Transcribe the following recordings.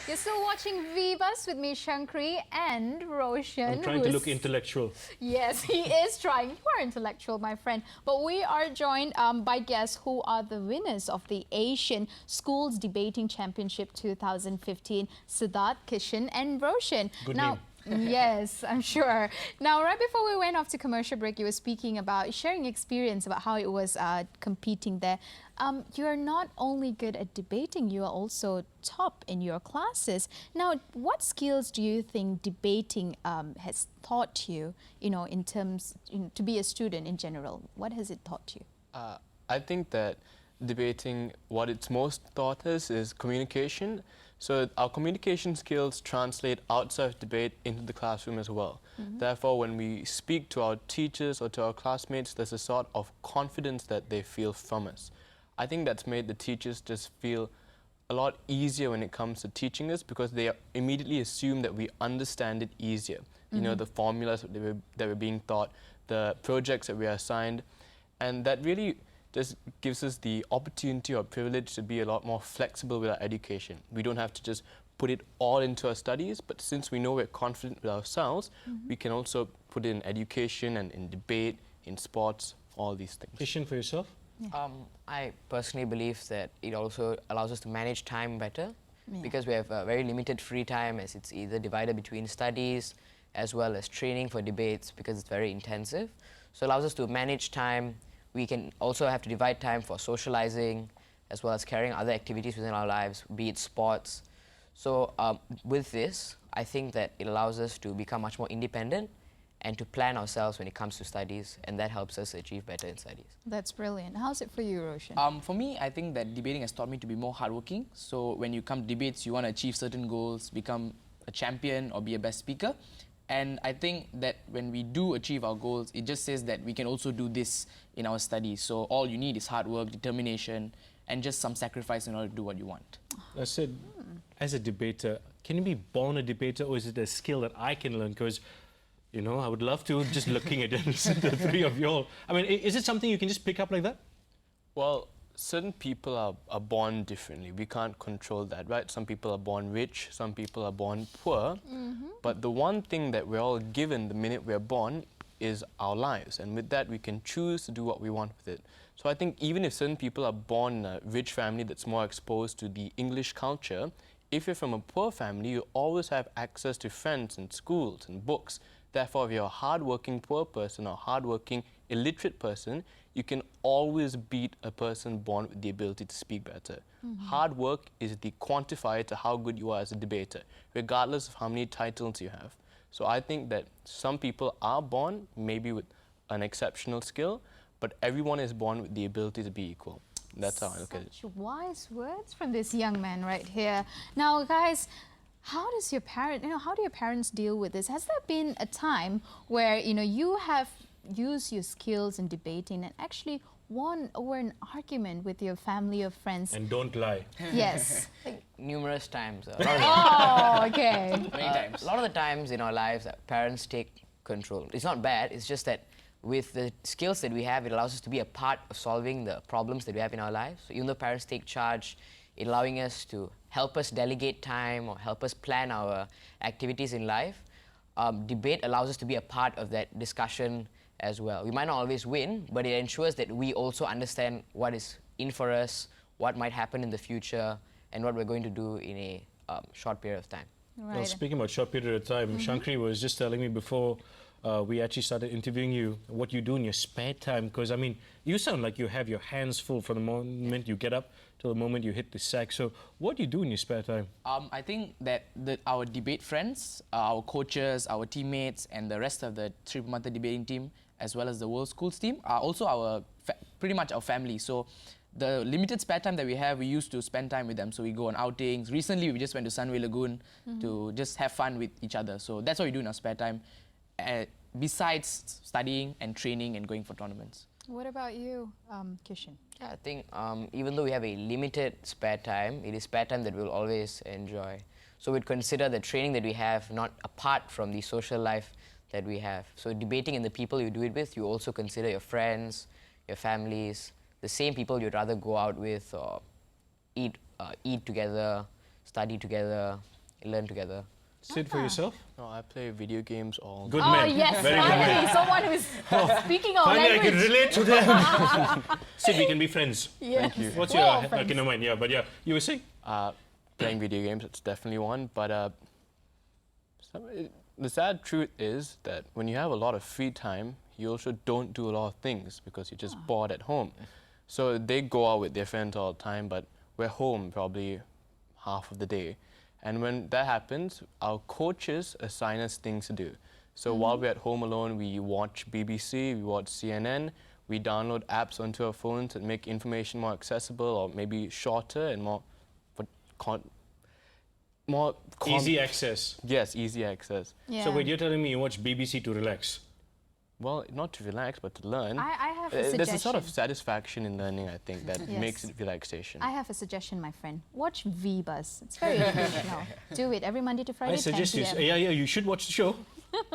You're still watching VBuzz with me, Shankri, and Roshan. I'm trying to look intellectual. Yes, he is trying. You are intellectual, my friend. But we are joined by guests who are the winners of the Asian Schools Debating Championship 2015, Siddharth, Kishen, and Roshan. Good name. Yes, I'm sure. Now, right before we went off to commercial break, you were speaking about sharing experience about how it was competing there. You're not only good at debating, you are also top in your classes. Now, what skills do you think debating has taught you, in terms, to be a student in general? What has it taught you? I think that debating, what it's most taught us is communication. So our communication skills translate outside of debate into the classroom as well. Therefore, when we speak to our teachers or to our classmates, there's a sort of confidence that they feel from us. I think that's made the teachers just feel a lot easier when it comes to teaching us, because they immediately assume that we understand it easier. You know, the formulas that we're being taught, the projects that we are assigned, and that really just gives us the opportunity or privilege to be a lot more flexible with our education. We don't have to just put it all into our studies, but since we know we're confident with ourselves, we can also put it in education and in debate, in sports, all these things. Kishen, for yourself? Yeah. I personally believe that it also allows us to manage time better, because we have very limited free time, as it's either divided between studies as well as training for debates, because it's very intensive. So it allows us to manage time. We can also have to divide time for socializing as well as carrying other activities within our lives, be it sports. So with this, I think that it allows us to become much more independent and to plan ourselves when it comes to studies, and that helps us achieve better in studies. That's brilliant. How's it for you, Roshan? For me, I think that debating has taught me to be more hardworking. So when you come to debates, you want to achieve certain goals, become a champion or be a best speaker. And I think that when we do achieve our goals, it just says that we can also do this in our studies. So all you need is hard work, determination, and just some sacrifice in order to do what you want. I said, as a debater, can you be born a debater, or is it a skill that I can learn? Because, I would love to, just looking at the three of you all. I mean, is it something you can just pick up like that? Well, certain people are born differently. We can't control that, right? Some people are born rich, some people are born poor. But the one thing that we're all given the minute we're born is our lives. And with that, we can choose to do what we want with it. So I think even if certain people are born in a rich family that's more exposed to the English culture, if you're from a poor family, you always have access to friends and schools and books. Therefore, if you're a hardworking poor person or hardworking illiterate person, you can always beat a person born with the ability to speak better. Hard work is the quantifier to how good you are as a debater, regardless of how many titles you have. So I think that some people are born maybe with an exceptional skill, but everyone is born with the ability to be equal. That's how I look at it. Such wise words from this young man right here. Now, guys, how do your parents deal with this? Has there been a time where, you have used your skills in debating and actually won over an argument with your family or friends? And don't lie. Yes. Numerous times. Oh, okay. Many times. A lot of the times in our lives, parents take control. It's not bad, it's just that with the skills that we have, it allows us to be a part of solving the problems that we have in our lives. So even though parents take charge, it allowing us to help us delegate time or help us plan our activities in life. Debate allows us to be a part of that discussion as well. We might not always win, but it ensures that we also understand what is in for us, what might happen in the future, and what we're going to do in a short period of time. Right. Well, speaking about short period of time, Shankri was just telling me before we actually started interviewing you what you do in your spare time, because, I mean, you sound like you have your hands full from the moment you get up till the moment you hit the sack. So what do you do in your spare time? I think that our debate friends, our coaches, our teammates, and the rest of the Triple Mata debating team, as well as the World Schools team, are also pretty much our family. So the limited spare time that we have, we used to spend time with them. So we go on outings. Recently, we just went to Sunway Lagoon to just have fun with each other. So that's what we do in our spare time, besides studying and training and going for tournaments. What about you, Kishen? Yeah, I think even though we have a limited spare time, it is spare time that we'll always enjoy. So we'd consider the training that we have not apart from the social life that we have. So debating and the people you do it with, you also consider your friends, your families, the same people you'd rather go out with or eat together, study together, learn together. Sid, for yourself? No, I play video games all Good Oh man. yes, Very good finally man. someone who's speaking our Finally, I can language. relate to them. Sid, we can be friends. Yes. Thank you. What's We're your... all Okay, friends. no mind. Yeah, but yeah, you were saying? Playing video games, it's definitely one. But the sad truth is that when you have a lot of free time, you also don't do a lot of things because you're just bored at home. So they go out with their friends all the time, but we're home probably half of the day. And when that happens, our coaches assign us things to do. So while we're at home alone, we watch BBC, we watch CNN, we download apps onto our phones that make information more accessible or maybe shorter and more Easy access. Yes, easy access. Yeah. So wait, you're telling me you watch BBC to relax? Well, not to relax, but to learn. I have a suggestion. There's a sort of satisfaction in learning, I think, that Yes. makes it relaxation. I have a suggestion, my friend. Watch VBuzz. It's very educational. Do it every Monday to Friday. I suggest 10 you. PM. Yeah, you should watch the show.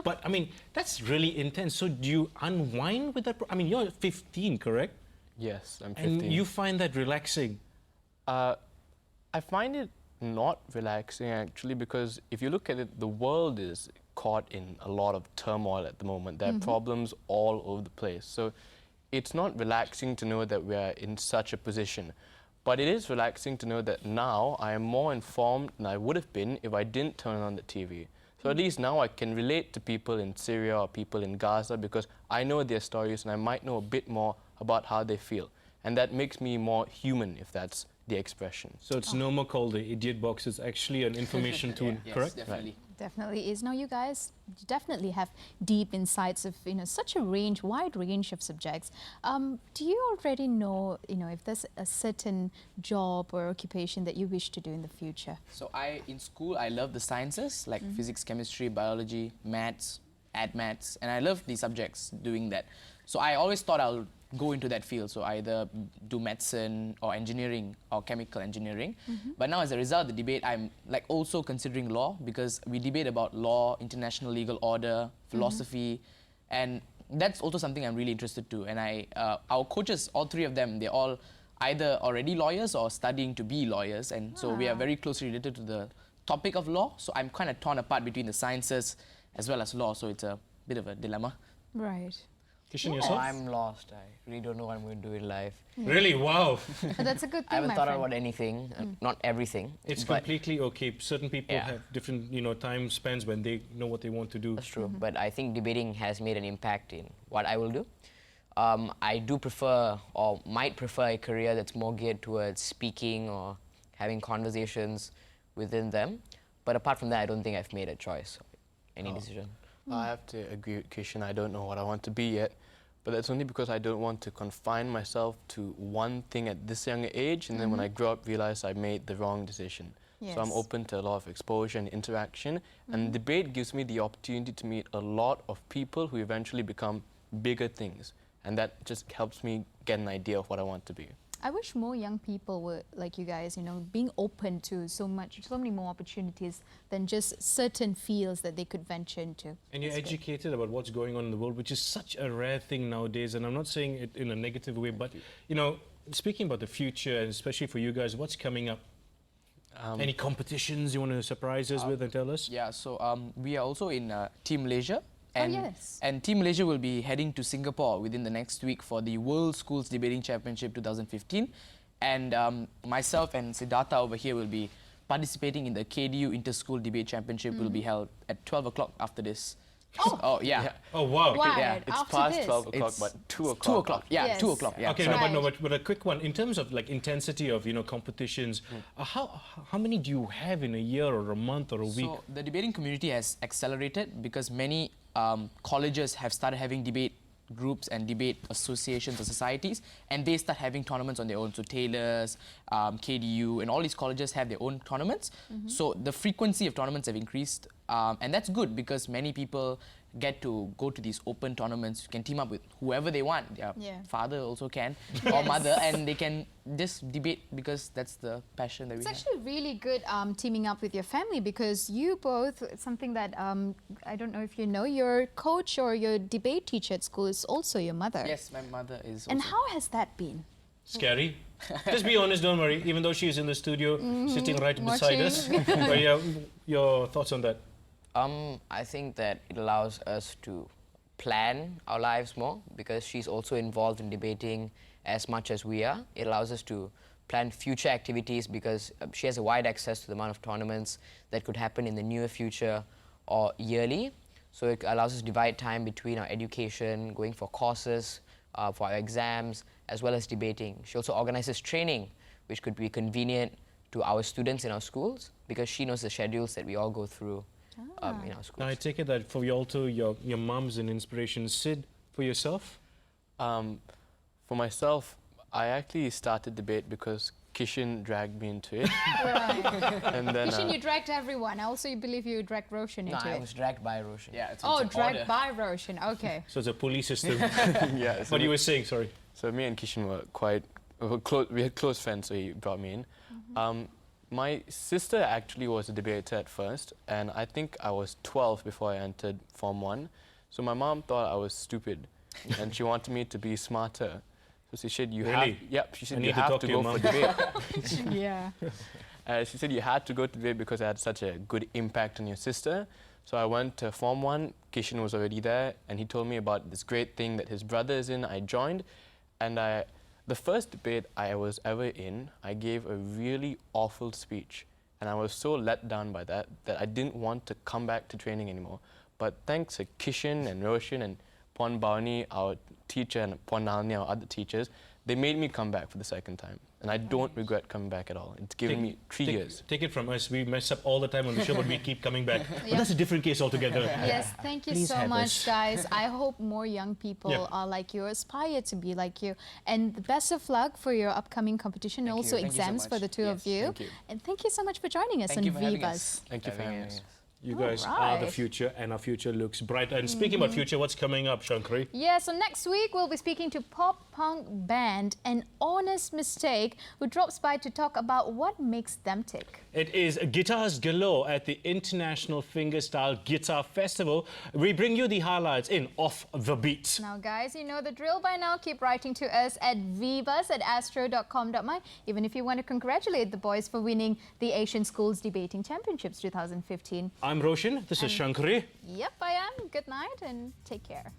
But I mean, that's really intense. So do you unwind with that? I mean, you're 15, correct? Yes, I'm 15. And you find that relaxing. I find it not relaxing, actually, because if you look at it, the world is caught in a lot of turmoil at the moment. There are problems all over the place. So it's not relaxing to know that we are in such a position. But it is relaxing to know that now I am more informed than I would have been if I didn't turn on the TV. So at least now I can relate to people in Syria or people in Gaza because I know their stories and I might know a bit more about how they feel. And that makes me more human, if that's the expression. So it's no more called the idiot box. It's actually an information tool, Yes, correct? definitely. Definitely is. Now, you guys definitely have deep insights of such a range, wide range of subjects. Do you already know if there's a certain job or occupation that you wish to do in the future? So in school, I love the sciences like physics, chemistry, biology, maths, maths, and I love these subjects doing that. So I always thought I'll go into that field, so either do medicine or engineering or chemical engineering. But now as a result of the debate, I'm like also considering law because we debate about law, international legal order, philosophy, and that's also something I'm really interested to. And our coaches, all three of them, they're all either already lawyers or studying to be lawyers, and so we are very closely related to the topic of law. So I'm kind of torn apart between the sciences as well as law, so it's a bit of a dilemma. Right. Kishen, Oh, yourself? I'm lost. I really don't know what I'm going to do in life. Really? Wow. But that's a good I thing, haven't my thought friend. about anything, not everything. It's but completely okay. Certain people Yeah. have different, time spans when they know what they want to do. That's true. But I think debating has made an impact in what I will do. I do prefer or might prefer a career that's more geared towards speaking or having conversations within them. But apart from that, I don't think I've made a choice, any decision. I have to agree with Kishan. I don't know what I want to be yet, but that's only because I don't want to confine myself to one thing at this younger age, and then when I grow up, realize I made the wrong decision. So I'm Yes. open to a lot of exposure and interaction, and debate gives me the opportunity to meet a lot of people who eventually become bigger things, and that just helps me get an idea of what I want to be. I wish more young people were like you guys, being open to so many more opportunities than just certain fields that they could venture into. And you're That's good. educated about what's going on in the world, which is such a rare thing nowadays. And I'm not saying it in a negative way, but, speaking about the future, and especially for you guys, what's coming up? Any competitions you want to surprise us with and tell us? Yeah, so we are also in Team Malaysia. And, yes. and Team Malaysia will be heading to Singapore within the next week for the World Schools Debating Championship 2015. And myself and Siddhartha over here will be participating in the KDU Inter-School Debate Championship. Will be held at 12 o'clock after this. Oh. Yeah. Oh, wow. Wow. yeah, It's After past this. 12 o'clock, It's but 2 o'clock. 2 o'clock. Yeah, Yes. 2 o'clock. Yeah. Okay, Right. but a quick one. In terms of like intensity of competitions, how many do you have in a year or a month or a week? So the debating community has accelerated because many colleges have started having debate groups and debate associations or societies, and they start having tournaments on their own. So Taylor's, KDU, and all these colleges have their own tournaments. So the frequency of tournaments have increased, and that's good because many people get to go to these open tournaments. You can team up with whoever they want. Their Yeah. father also can, or mother, and they can just debate because that's the passion that It's we have. actually really good teaming up with your family because you both, something that I don't know if you know, your coach or your debate teacher at school is also your mother. Yes, my mother is And also. how has that been? Scary? Just be honest, don't worry. Even though she's in the studio, sitting right beside us. But yeah, your thoughts on that? I think that it allows us to plan our lives more because she's also involved in debating as much as we are. It allows us to plan future activities because she has a wide access to the amount of tournaments that could happen in the near future or yearly. So it allows us to divide time between our education, going for courses, for our exams, as well as debating. She also organizes training, which could be convenient to our students in our schools because she knows the schedules that we all go through in our schools. Now I take it that for you also, your mom's an inspiration. Sid, for yourself? For myself, I actually started debate because Kishen dragged me into it. Right. And then, Kishen, you dragged everyone. I also believe you dragged Roshan No, into I it. was dragged by Roshan. Yeah, it's Oh, an dragged order. by Roshan. Okay. So it's a police system. yeah, so What you were saying, sorry. So me and Kishen were we had close friends, so he brought me in. My sister actually was a debater at first, and I think I was 12 before I entered Form 1. So my mom thought I was stupid, and she wanted me to be smarter. So she said, Really? She said, I need you to have talk to to your go for mom." debate. Yeah. She said you had to go to debate because it had such a good impact on your sister. So I went to Form 1, Kishen was already there, and he told me about this great thing that his brother is in. I joined, and the first debate I was ever in, I gave a really awful speech. And I was so let down by that I didn't want to come back to training anymore. But thanks to Kishen and Roshan and Pon Bhavani, our teacher, and Pon Nalini, our other teachers, they made me come back for the second time. And I don't regret coming back at all. It's given me 3 years. Take it from us. We mess up all the time on the show, but we keep coming back. But that's a different case altogether. Yes, thank you Please so have much, us. guys. I hope more young people Yeah. are like you, aspire to be like you. And the best of luck for your upcoming competition, and Thank you. also Thank you so exams for much. the two of Yes, you. thank you. And thank you so much for joining us Thank on you for having VBuzz. us. Thank you for having us. You guys are the Alright. future, and our future looks bright. And speaking about future, what's coming up, Shankari? Yeah, so next week we'll be speaking to pop punk band An Honest Mistake, who drops by to talk about what makes them tick. It is Guitars Galore at the International Fingerstyle Guitar Festival. We bring you the highlights in Off the Beat. Now, guys, you know the drill by now. Keep writing to us at vbuzz@astro.com.my, even if you want to congratulate the boys for winning the Asian Schools Debating Championships 2015. I'm Roshan. This is Shankari. Yep, I am. Good night and take care.